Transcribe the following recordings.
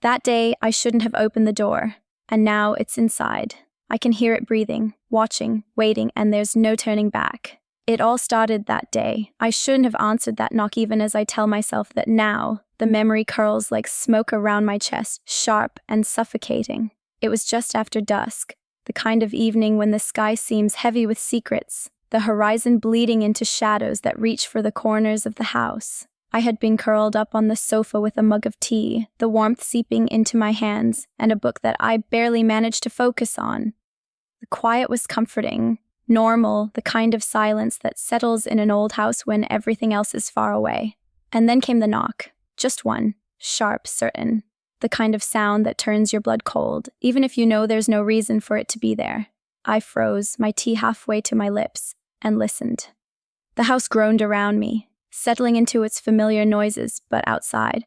That day, I shouldn't have opened the door, and now it's inside. I can hear it breathing, watching, waiting, and there's no turning back. It all started that day. I shouldn't have answered that knock even as I tell myself that now. The memory curls like smoke around my chest, sharp and suffocating. It was just after dusk, the kind of evening when the sky seems heavy with secrets, the horizon bleeding into shadows that reach for the corners of the house. I had been curled up on the sofa with a mug of tea, the warmth seeping into my hands, and a book that I barely managed to focus on. The quiet was comforting, normal, the kind of silence that settles in an old house when everything else is far away. And then came the knock. Just one, sharp, certain, the kind of sound that turns your blood cold, even if you know there's no reason for it to be there. I froze, my tea halfway to my lips, and listened. The house groaned around me, settling into its familiar noises, but outside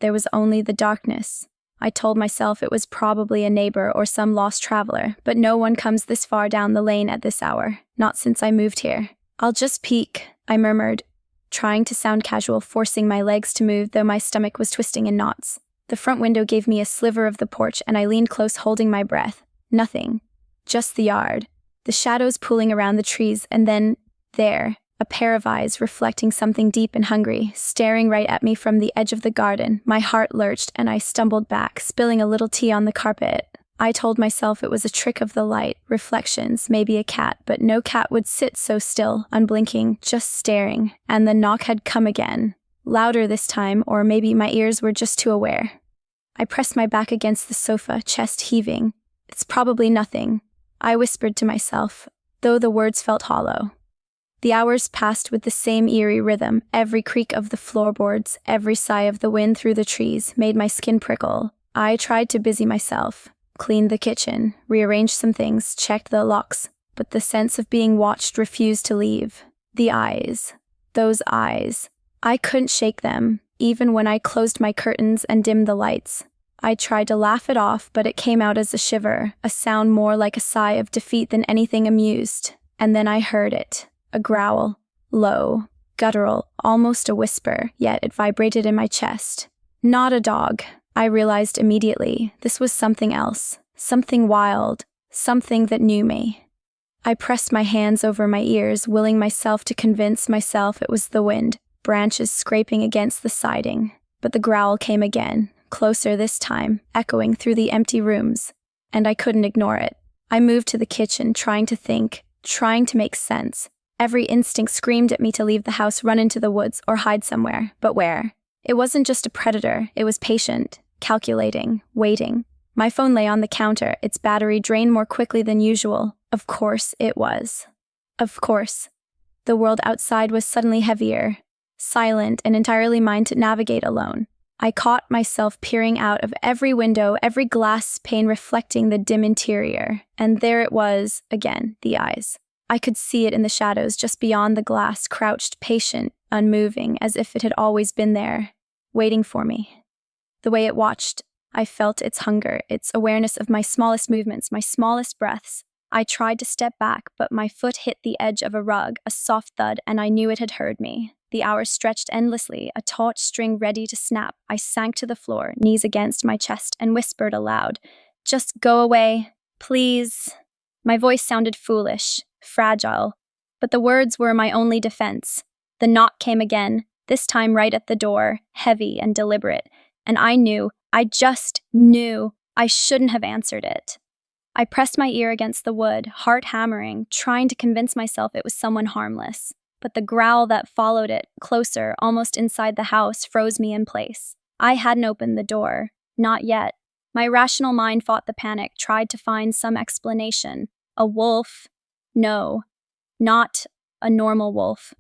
there was only the darkness. I told myself it was probably a neighbor or some lost traveler, but no one comes this far down the lane at this hour, not since I moved here. I'll just peek, I murmured, trying to sound casual, forcing my legs to move though my stomach was twisting in knots. The front window gave me a sliver of the porch and I leaned close, holding my breath. Nothing. Just the yard. The shadows pooling around the trees, and then, there, a pair of eyes reflecting something deep and hungry, staring right at me from the edge of the garden. My heart lurched and I stumbled back, spilling a little tea on the carpet. I told myself it was a trick of the light, reflections, maybe a cat, but no cat would sit so still, unblinking, just staring. And the knock had come again. Louder this time, or maybe my ears were just too aware. I pressed my back against the sofa, chest heaving. It's probably nothing, I whispered to myself, though the words felt hollow. The hours passed with the same eerie rhythm. Every creak of the floorboards, every sigh of the wind through the trees made my skin prickle. I tried to busy myself. Cleaned the kitchen, rearranged some things, checked the locks, but the sense of being watched refused to leave. The eyes. Those eyes. I couldn't shake them, even when I closed my curtains and dimmed the lights. I tried to laugh it off, but it came out as a shiver, a sound more like a sigh of defeat than anything amused. And then I heard it. A growl. Low. Guttural. Almost a whisper, yet it vibrated in my chest. Not a dog. I realized immediately this was something else, something wild, something that knew me. I pressed my hands over my ears, willing myself to convince myself it was the wind, branches scraping against the siding. But the growl came again, closer this time, echoing through the empty rooms, and I couldn't ignore it. I moved to the kitchen, trying to think, trying to make sense. Every instinct screamed at me to leave the house, run into the woods, or hide somewhere. But where? It wasn't just a predator, it was patient. Calculating, waiting. My phone lay on the counter, its battery drained more quickly than usual. Of course it was. Of course. The world outside was suddenly heavier, silent, and entirely mine to navigate alone. I caught myself peering out of every window, every glass pane reflecting the dim interior. And there it was, again, the eyes. I could see it in the shadows just beyond the glass, crouched, patient, unmoving, as if it had always been there, waiting for me. The way it watched, I felt its hunger, its awareness of my smallest movements, my smallest breaths. I tried to step back, but my foot hit the edge of a rug, a soft thud, and I knew it had heard me. The hours stretched endlessly, a taut string ready to snap. I sank to the floor, knees against my chest, and whispered aloud, "Just go away, please." My voice sounded foolish, fragile, but the words were my only defense. The knock came again, this time right at the door, heavy and deliberate. And I just knew, I shouldn't have answered it. I pressed my ear against the wood, heart hammering, trying to convince myself it was someone harmless. But the growl that followed it, closer, almost inside the house, froze me in place. I hadn't opened the door. Not yet. My rational mind fought the panic, tried to find some explanation. A wolf? No. Not a normal wolf.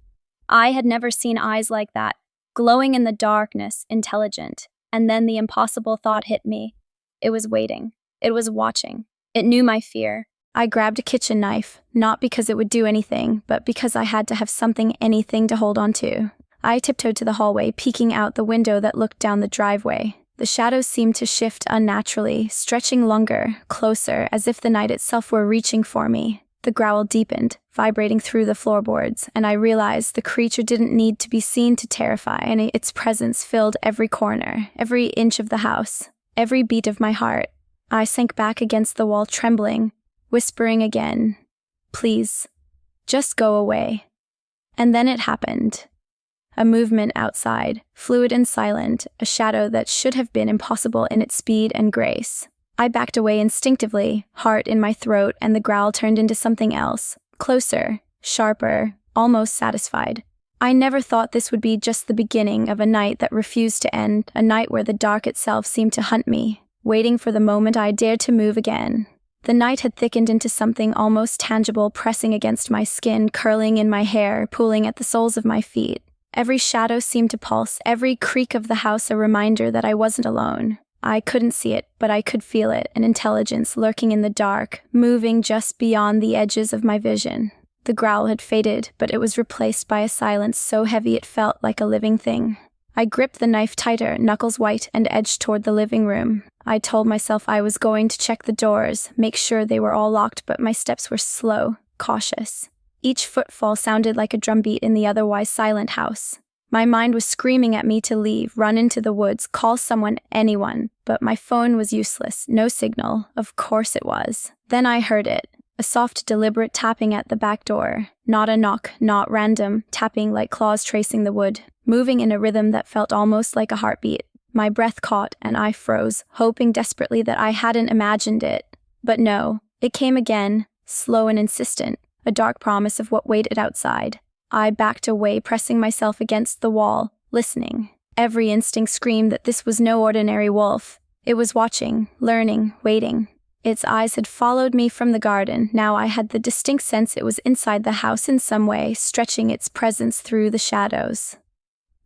I had never seen eyes like that, glowing in the darkness, intelligent. And then the impossible thought hit me. It was waiting. It was watching. It knew my fear. I grabbed a kitchen knife, not because it would do anything, but because I had to have anything to hold on to. I tiptoed to the hallway, peeking out the window that looked down the driveway. The shadows seemed to shift unnaturally, stretching longer, closer, as if the night itself were reaching for me. The growl deepened, vibrating through the floorboards, and I realized the creature didn't need to be seen to terrify, and its presence filled every corner, every inch of the house. every beat of my heart. I sank back against the wall, trembling, whispering again, "Please, just go away." And then it happened. A movement outside, fluid and silent, a shadow that should have been impossible in its speed and grace. I backed away instinctively, heart in my throat, and the growl turned into something else, closer, sharper, almost satisfied. I never thought this would be just the beginning of a night that refused to end, a night where the dark itself seemed to hunt me, waiting for the moment I dared to move again. The night had thickened into something almost tangible, pressing against my skin, curling in my hair, pulling at the soles of my feet. Every shadow seemed to pulse, every creak of the house a reminder that I wasn't alone. I couldn't see it, but I could feel it, an intelligence lurking in the dark, moving just beyond the edges of my vision. The growl had faded, but it was replaced by a silence so heavy it felt like a living thing. I gripped the knife tighter, knuckles white, and edged toward the living room. I told myself I was going to check the doors, make sure they were all locked, but my steps were slow, cautious. Each footfall sounded like a drumbeat in the otherwise silent house. My mind was screaming at me to leave, run into the woods, call someone, anyone, but my phone was useless, no signal. Of course it was. Then I heard it. A soft, deliberate tapping at the back door. Not a knock, not random, tapping like claws tracing the wood, moving in a rhythm that felt almost like a heartbeat. My breath caught, and I froze, hoping desperately that I hadn't imagined it. But no, it came again, slow and insistent, a dark promise of what waited outside. I backed away, pressing myself against the wall, listening. Every instinct screamed that this was no ordinary wolf. It was watching, learning, waiting. Its eyes had followed me from the garden. Now I had the distinct sense it was inside the house in some way, stretching its presence through the shadows.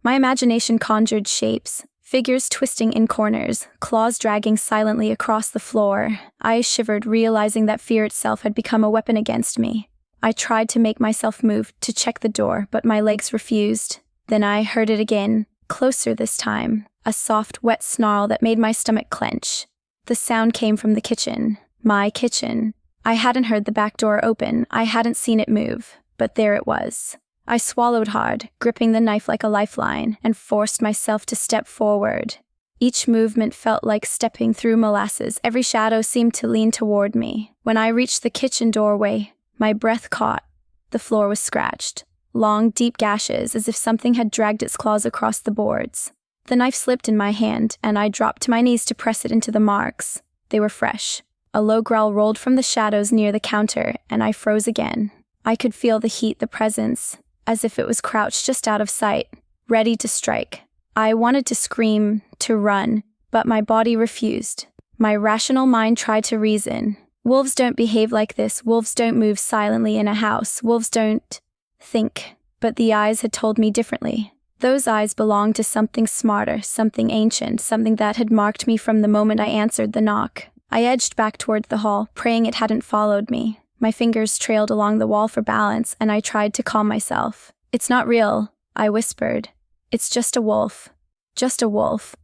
My imagination conjured shapes, figures twisting in corners, claws dragging silently across the floor. I shivered, realizing that fear itself had become a weapon against me. I tried to make myself move, to check the door, but my legs refused. Then I heard it again, closer this time, a soft, wet snarl that made my stomach clench. The sound came from the kitchen. My kitchen. I hadn't heard the back door open. I hadn't seen it move. But there it was. I swallowed hard, gripping the knife like a lifeline, and forced myself to step forward. Each movement felt like stepping through molasses. Every shadow seemed to lean toward me. When I reached the kitchen doorway, my breath caught. The floor was scratched. Long, deep gashes, as if something had dragged its claws across the boards. The knife slipped in my hand, and I dropped to my knees to press it into the marks. They were fresh. A low growl rolled from the shadows near the counter, and I froze again. I could feel the heat, the presence, as if it was crouched just out of sight, ready to strike. I wanted to scream, to run, but my body refused. My rational mind tried to reason. Wolves don't behave like this. Wolves don't move silently in a house. Wolves don't think. But the eyes had told me differently. Those eyes belonged to something smarter, something ancient, something that had marked me from the moment I answered the knock. I edged back toward the hall, praying it hadn't followed me. My fingers trailed along the wall for balance, and I tried to calm myself. "It's not real," I whispered. "It's just a wolf. Just a wolf."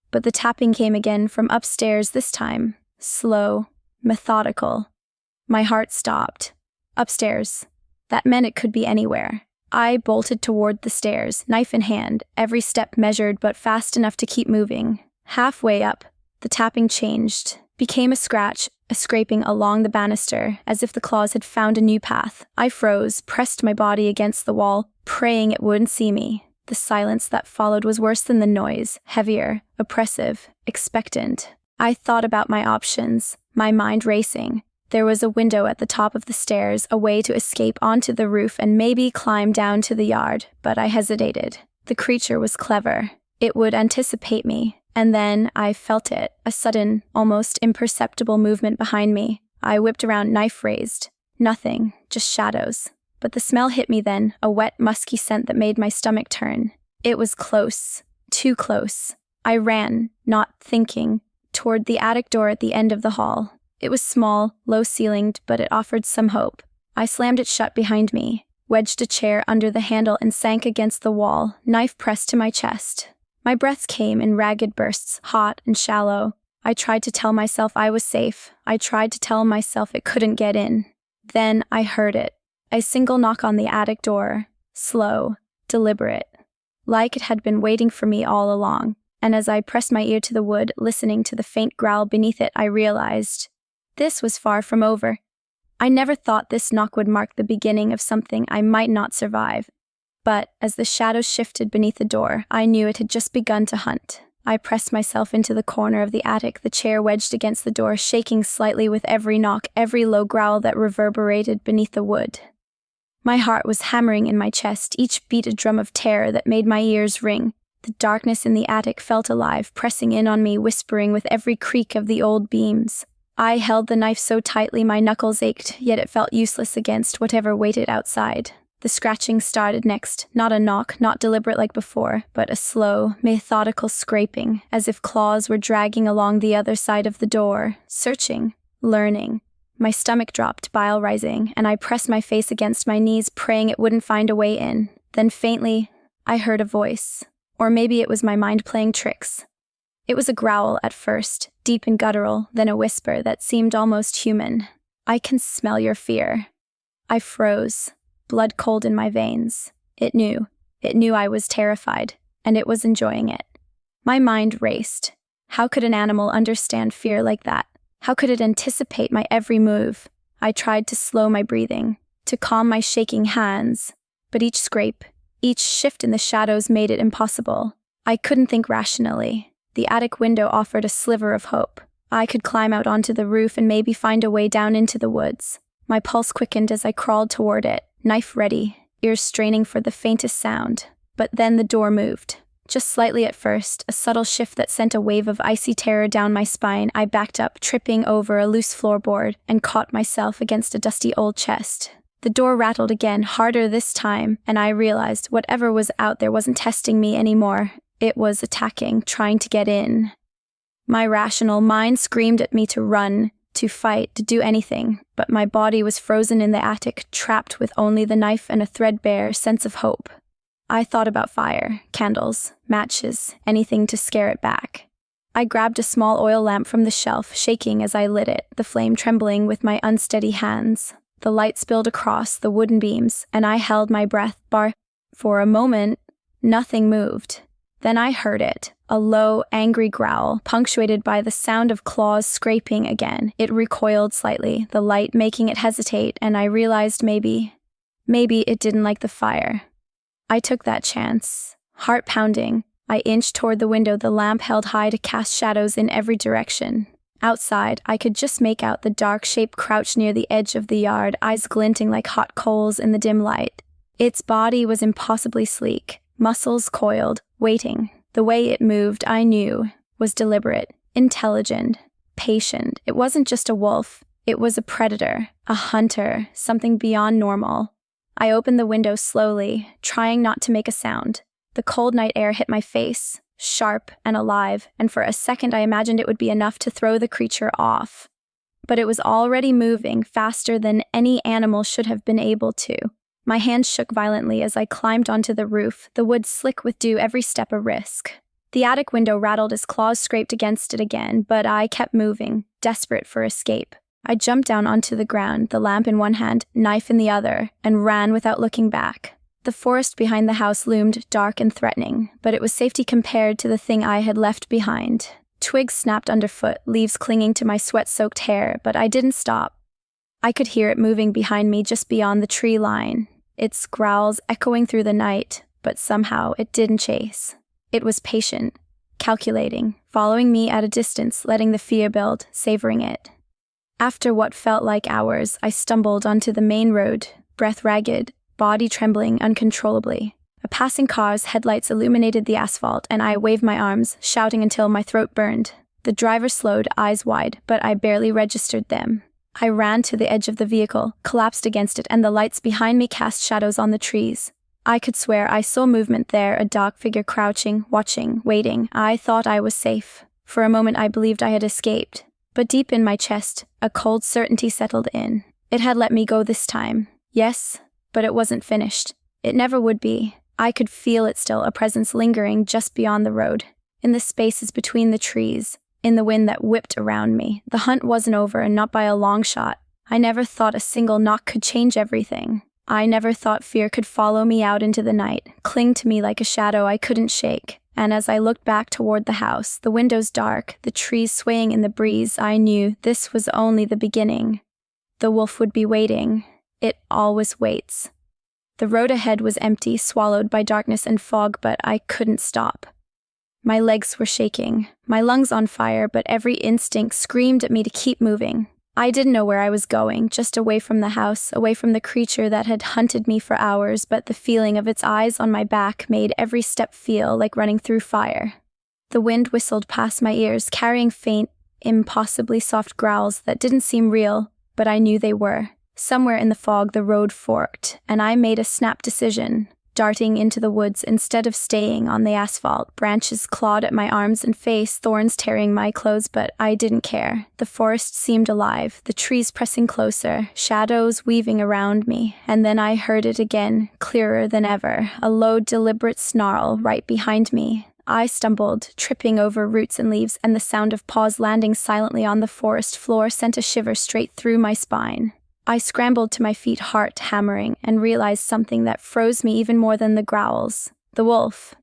But the tapping came again from upstairs this time. Slow, methodical. My heart stopped. Upstairs. That meant it could be anywhere. I bolted toward the stairs, knife in hand, every step measured but fast enough to keep moving. Halfway up, the tapping changed, became a scratch, a scraping along the banister, as if the claws had found a new path. I froze, pressed my body against the wall, praying it wouldn't see me. The silence that followed was worse than the noise, heavier, oppressive, expectant. I thought about my options, my mind racing. There was a window at the top of the stairs, a way to escape onto the roof and maybe climb down to the yard, but I hesitated. The creature was clever. It would anticipate me. And then I felt it, a sudden, almost imperceptible movement behind me. I whipped around, knife raised. Nothing, just shadows. But the smell hit me then, a wet, musky scent that made my stomach turn. It was close, too close. I ran, not thinking, toward the attic door at the end of the hall. It was small, low-ceilinged, but it offered some hope. I slammed it shut behind me, wedged a chair under the handle and sank against the wall, knife pressed to my chest. My breaths came in ragged bursts, hot and shallow. I tried to tell myself I was safe. I tried to tell myself it couldn't get in. Then I heard it. A single knock on the attic door. Slow, deliberate. Like it had been waiting for me all along. and as I pressed my ear to the wood, listening to the faint growl beneath it, I realized this was far from over. I never thought this knock would mark the beginning of something I might not survive. But as the shadows shifted beneath the door, I knew it had just begun to hunt. I pressed myself into the corner of the attic, the chair wedged against the door, shaking slightly with every knock, every low growl that reverberated beneath the wood. My heart was hammering in my chest, each beat a drum of terror that made my ears ring. The darkness in the attic felt alive, pressing in on me, whispering with every creak of the old beams. I held the knife so tightly my knuckles ached, yet it felt useless against whatever waited outside. The scratching started next, not a knock, not deliberate like before, but a slow, methodical scraping, as if claws were dragging along the other side of the door, searching, learning. My stomach dropped, bile rising, and I pressed my face against my knees, praying it wouldn't find a way in. Then faintly, I heard a voice. Or maybe it was my mind playing tricks. It was a growl at first, deep and guttural, then a whisper that seemed almost human. "I can smell your fear." I froze, blood cold in my veins. It knew I was terrified, and it was enjoying it. My mind raced. How could an animal understand fear like that? How could it anticipate my every move? I tried to slow my breathing, to calm my shaking hands, but each scrape, each shift in the shadows made it impossible. I couldn't think rationally. The attic window offered a sliver of hope. I could climb out onto the roof and maybe find a way down into the woods. My pulse quickened as I crawled toward it, knife ready, ears straining for the faintest sound. But then the door moved. Just slightly at first, a subtle shift that sent a wave of icy terror down my spine. I backed up, tripping over a loose floorboard, and caught myself against a dusty old chest. The door rattled again, harder this time, and I realized whatever was out there wasn't testing me anymore. It was attacking, trying to get in. My rational mind screamed at me to run, to fight, to do anything, but my body was frozen in the attic, trapped with only the knife and a threadbare sense of hope. I thought about fire, candles, matches, anything to scare it back. I grabbed a small oil lamp from the shelf, shaking as I lit it, the flame trembling with my unsteady hands. The light spilled across the wooden beams, and I held my breath. For a moment, nothing moved. Then I heard it, a low, angry growl, punctuated by the sound of claws scraping again. It recoiled slightly, the light making it hesitate, and I realized maybe it didn't like the fire. I took that chance. Heart pounding, I inched toward the window, the lamp held high to cast shadows in every direction. Outside, I could just make out the dark shape crouched near the edge of the yard, eyes glinting like hot coals in the dim light. Its body was impossibly sleek, muscles coiled, waiting. The way it moved, I knew, was deliberate, intelligent, patient. It wasn't just a wolf. It was a predator, a hunter, something beyond normal. I opened the window slowly, trying not to make a sound. The cold night air hit my face, sharp and alive, and for a second I imagined it would be enough to throw the creature off. But it was already moving, faster than any animal should have been able to. My hands shook violently as I climbed onto the roof, the wood slick with dew, every step a risk. The attic window rattled as claws scraped against it again, but I kept moving, desperate for escape. I jumped down onto the ground, the lamp in one hand, knife in the other, and ran without looking back. The forest behind the house loomed dark and threatening, but it was safety compared to the thing I had left behind. Twigs snapped underfoot, leaves clinging to my sweat-soaked hair, but I didn't stop. I could hear it moving behind me just beyond the tree line, its growls echoing through the night, but somehow it didn't chase. It was patient, calculating, following me at a distance, letting the fear build, savoring it. After what felt like hours, I stumbled onto the main road, breath ragged, body trembling uncontrollably. A passing car's headlights illuminated the asphalt, and I waved my arms, shouting until my throat burned. The driver slowed, eyes wide, but I barely registered them. I ran to the edge of the vehicle, collapsed against it, and the lights behind me cast shadows on the trees. I could swear I saw movement there, a dark figure crouching, watching, waiting. I thought I was safe. For a moment I believed I had escaped. But deep in my chest, a cold certainty settled in. It had let me go this time. Yes, but it wasn't finished. It never would be. I could feel it still, a presence lingering just beyond the road, in the spaces between the trees, in the wind that whipped around me. The hunt wasn't over, and not by a long shot. I never thought a single knock could change everything. I never thought fear could follow me out into the night, cling to me like a shadow I couldn't shake. And as I looked back toward the house, the windows dark, the trees swaying in the breeze, I knew this was only the beginning. The wolf would be waiting. It always waits. The road ahead was empty, swallowed by darkness and fog, but I couldn't stop. My legs were shaking, my lungs on fire, but every instinct screamed at me to keep moving. I didn't know where I was going, just away from the house, away from the creature that had hunted me for hours, but the feeling of its eyes on my back made every step feel like running through fire. The wind whistled past my ears, carrying faint, impossibly soft growls that didn't seem real, but I knew they were. Somewhere in the fog, the road forked, and I made a snap decision. Darting into the woods instead of staying on the asphalt. Branches clawed at my arms and face, thorns tearing my clothes, but I didn't care. The forest seemed alive, the trees pressing closer, shadows weaving around me, and then I heard it again, clearer than ever, a low, deliberate snarl right behind me. I stumbled, tripping over roots and leaves, and the sound of paws landing silently on the forest floor sent a shiver straight through my spine. I scrambled to my feet, heart hammering, and realized something that froze me even more than the growls. The wolf.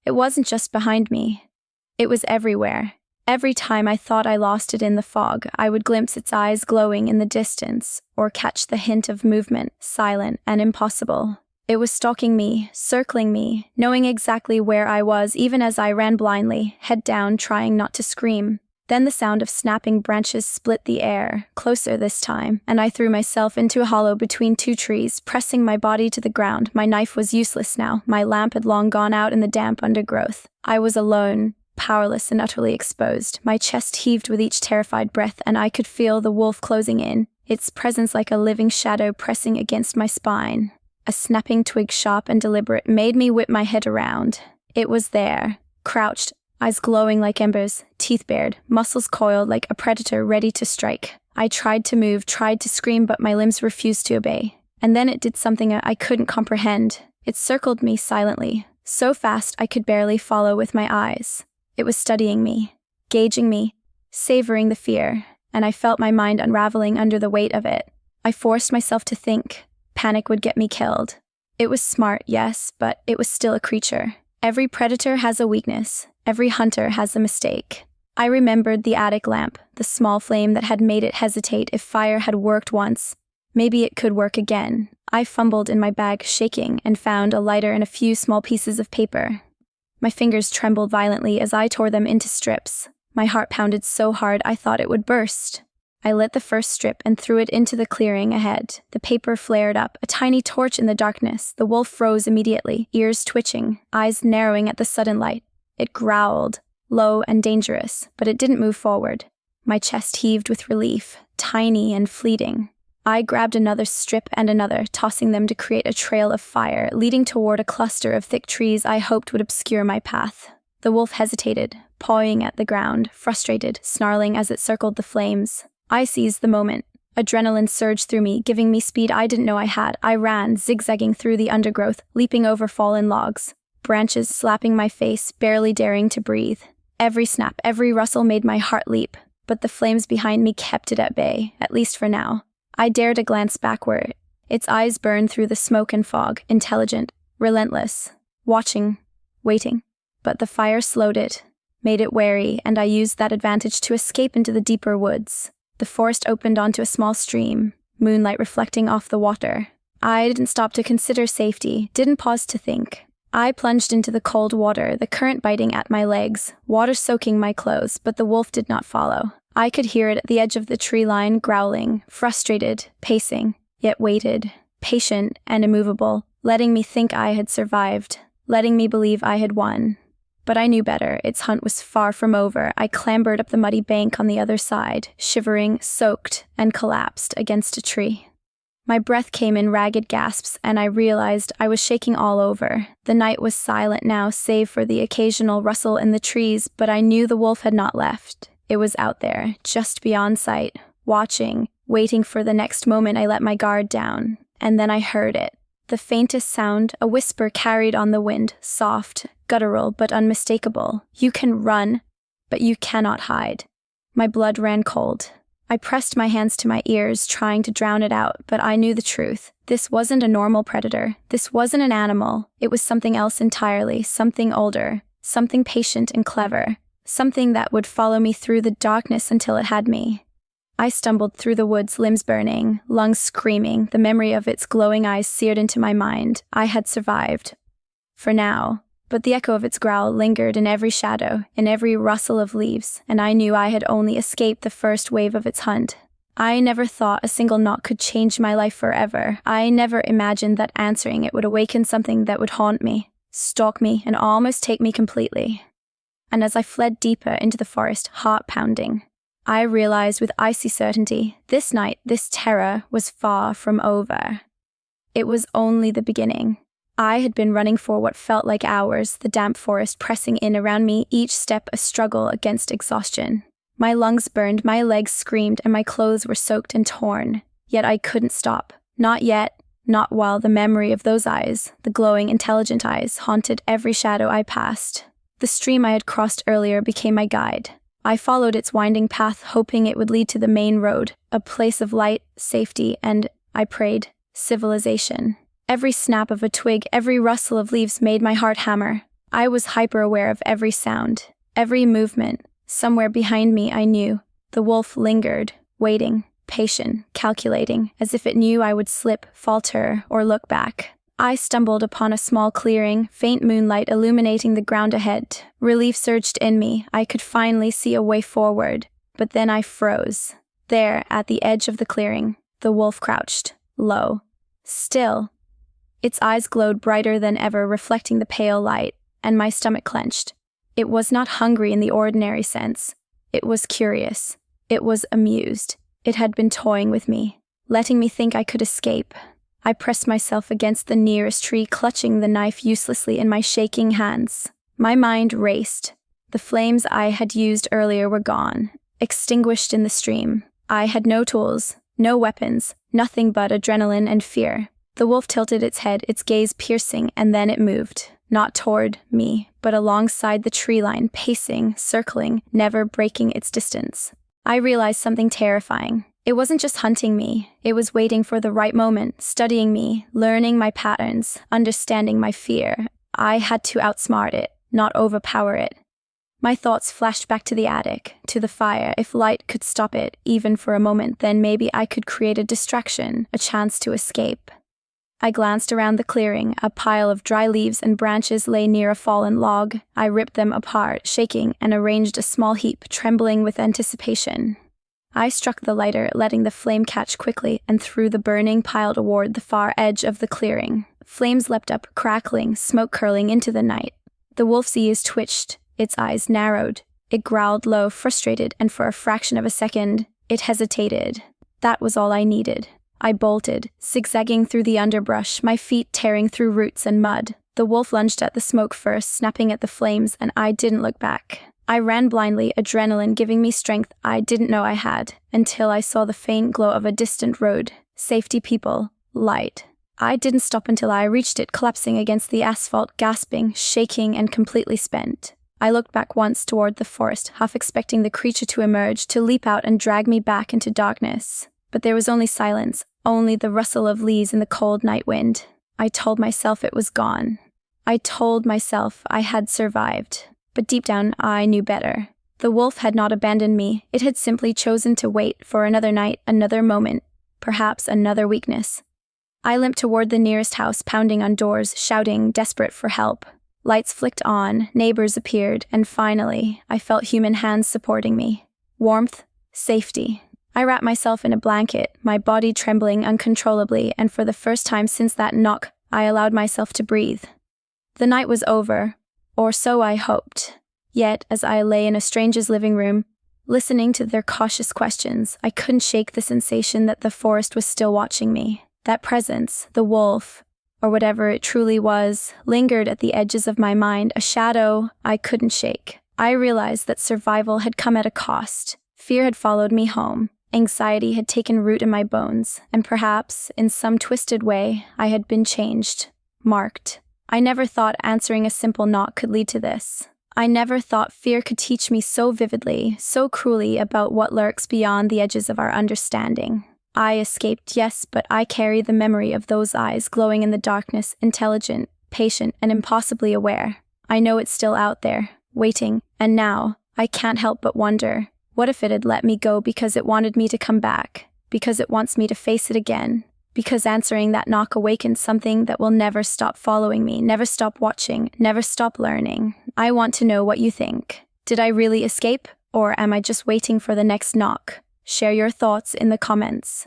It wasn't just behind me. It was everywhere. Every time I thought I lost it in the fog, I would glimpse its eyes glowing in the distance, or catch the hint of movement, silent and impossible. It was stalking me, circling me, knowing exactly where I was even as I ran blindly, head down, trying not to scream. Then the sound of snapping branches split the air, closer this time, and I threw myself into a hollow between two trees, pressing my body to the ground. My knife was useless now. My lamp had long gone out in the damp undergrowth. I was alone, powerless and utterly exposed. My chest heaved with each terrified breath, and I could feel the wolf closing in, its presence like a living shadow pressing against my spine. A snapping twig, sharp and deliberate, made me whip my head around. It was there, crouched, eyes glowing like embers, teeth bared, muscles coiled like a predator ready to strike. I tried to move, tried to scream, but my limbs refused to obey. And then it did something I couldn't comprehend. It circled me silently, so fast I could barely follow with my eyes. It was studying me, gauging me, savoring the fear, and I felt my mind unraveling under the weight of it. I forced myself to think. Panic would get me killed. It was smart, yes, but it was still a creature. Every predator has a weakness. Every hunter has a mistake. I remembered the attic lamp, the small flame that had made it hesitate. If fire had worked once, maybe it could work again. I fumbled in my bag, shaking, and found a lighter and a few small pieces of paper. My fingers trembled violently as I tore them into strips. My heart pounded so hard I thought it would burst. I lit the first strip and threw it into the clearing ahead. The paper flared up, a tiny torch in the darkness. The wolf froze immediately, ears twitching, eyes narrowing at the sudden light. It growled, low and dangerous, but it didn't move forward. My chest heaved with relief, tiny and fleeting. I grabbed another strip and another, tossing them to create a trail of fire, leading toward a cluster of thick trees I hoped would obscure my path. The wolf hesitated, pawing at the ground, frustrated, snarling as it circled the flames. I seized the moment. Adrenaline surged through me, giving me speed I didn't know I had. I ran, zigzagging through the undergrowth, leaping over fallen logs. Branches slapping my face, barely daring to breathe. Every snap, every rustle made my heart leap, but the flames behind me kept it at bay, at least for now. I dared a glance backward. Its eyes burned through the smoke and fog, intelligent, relentless, watching, waiting. But the fire slowed it, made it wary, and I used that advantage to escape into the deeper woods. The forest opened onto a small stream, moonlight reflecting off the water. I didn't stop to consider safety, didn't pause to think. I plunged into the cold water, the current biting at my legs, water soaking my clothes, but the wolf did not follow. I could hear it at the edge of the tree line, growling, frustrated, pacing, yet waited, patient and immovable, letting me think I had survived, letting me believe I had won. But I knew better. Its hunt was far from over. I clambered up the muddy bank on the other side, shivering, soaked, and collapsed against a tree. My breath came in ragged gasps, and I realized I was shaking all over. The night was silent now, save for the occasional rustle in the trees, but I knew the wolf had not left. It was out there, just beyond sight, watching, waiting for the next moment I let my guard down. And then I heard it. The faintest sound, a whisper carried on the wind, soft, guttural, but unmistakable. You can run, but you cannot hide. My blood ran cold. I pressed my hands to my ears, trying to drown it out, but I knew the truth. This wasn't a normal predator. This wasn't an animal. It was something else entirely, something older, something patient and clever, something that would follow me through the darkness until it had me. I stumbled through the woods, limbs burning, lungs screaming, the memory of its glowing eyes seared into my mind. I had survived. For now. But the echo of its growl lingered in every shadow, in every rustle of leaves, and I knew I had only escaped the first wave of its hunt. I never thought a single knock could change my life forever. I never imagined that answering it would awaken something that would haunt me, stalk me, and almost take me completely. And as I fled deeper into the forest, heart pounding, I realized with icy certainty, this night, this terror was far from over. It was only the beginning. I had been running for what felt like hours, the damp forest pressing in around me, each step a struggle against exhaustion. My lungs burned, my legs screamed, and my clothes were soaked and torn. Yet I couldn't stop. Not yet, not while the memory of those eyes, the glowing, intelligent eyes, haunted every shadow I passed. The stream I had crossed earlier became my guide. I followed its winding path, hoping it would lead to the main road, a place of light, safety, and, I prayed, civilization. Every snap of a twig, every rustle of leaves made my heart hammer. I was hyper-aware of every sound, every movement. Somewhere behind me, I knew. The wolf lingered, waiting, patient, calculating, as if it knew I would slip, falter, or look back. I stumbled upon a small clearing, faint moonlight illuminating the ground ahead. Relief surged in me. I could finally see a way forward. But then I froze. There, at the edge of the clearing, the wolf crouched, low, still. Its eyes glowed brighter than ever, reflecting the pale light, and my stomach clenched. It was not hungry in the ordinary sense. It was curious. It was amused. It had been toying with me, letting me think I could escape. I pressed myself against the nearest tree, clutching the knife uselessly in my shaking hands. My mind raced. The flames I had used earlier were gone, extinguished in the stream. I had no tools, no weapons, nothing but adrenaline and fear. The wolf tilted its head, its gaze piercing, and then it moved. Not toward me, but alongside the tree line, pacing, circling, never breaking its distance. I realized something terrifying. It wasn't just hunting me. It was waiting for the right moment, studying me, learning my patterns, understanding my fear. I had to outsmart it, not overpower it. My thoughts flashed back to the attic, to the fire. If light could stop it, even for a moment, then maybe I could create a distraction, a chance to escape. I glanced around the clearing. A pile of dry leaves and branches lay near a fallen log. I ripped them apart, shaking, and arranged a small heap, trembling with anticipation. I struck the lighter, letting the flame catch quickly, and threw the burning pile toward the far edge of the clearing. Flames leapt up, crackling, smoke curling into the night. The wolf's ears twitched, its eyes narrowed. It growled low, frustrated, and for a fraction of a second, it hesitated. That was all I needed. I bolted, zigzagging through the underbrush, my feet tearing through roots and mud. The wolf lunged at the smoke first, snapping at the flames, and I didn't look back. I ran blindly, adrenaline giving me strength I didn't know I had, until I saw the faint glow of a distant road. Safety, people, light. I didn't stop until I reached it, collapsing against the asphalt, gasping, shaking, and completely spent. I looked back once toward the forest, half expecting the creature to emerge, to leap out and drag me back into darkness. But there was only silence, only the rustle of leaves in the cold night wind. I told myself it was gone. I told myself I had survived. But deep down, I knew better. The wolf had not abandoned me. It had simply chosen to wait for another night, another moment, perhaps another weakness. I limped toward the nearest house, pounding on doors, shouting, desperate for help. Lights flicked on, neighbors appeared, and finally, I felt human hands supporting me. Warmth, safety. I wrapped myself in a blanket, my body trembling uncontrollably, and for the first time since that knock, I allowed myself to breathe. The night was over, or so I hoped. Yet, as I lay in a stranger's living room, listening to their cautious questions, I couldn't shake the sensation that the forest was still watching me. That presence, the wolf, or whatever it truly was, lingered at the edges of my mind, a shadow I couldn't shake. I realized that survival had come at a cost. Fear had followed me home. Anxiety had taken root in my bones, and perhaps, in some twisted way, I had been changed, marked. I never thought answering a simple knock could lead to this. I never thought fear could teach me so vividly, so cruelly about what lurks beyond the edges of our understanding. I escaped, yes, but I carry the memory of those eyes glowing in the darkness, intelligent, patient, and impossibly aware. I know it's still out there, waiting, and now, I can't help but wonder, what if it had let me go because it wanted me to come back, because it wants me to face it again, because answering that knock awakens something that will never stop following me, never stop watching, never stop learning. I want to know what you think. Did I really escape, or am I just waiting for the next knock? Share your thoughts in the comments.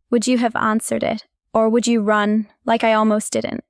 Would you have answered it, or would you run like I almost didn't?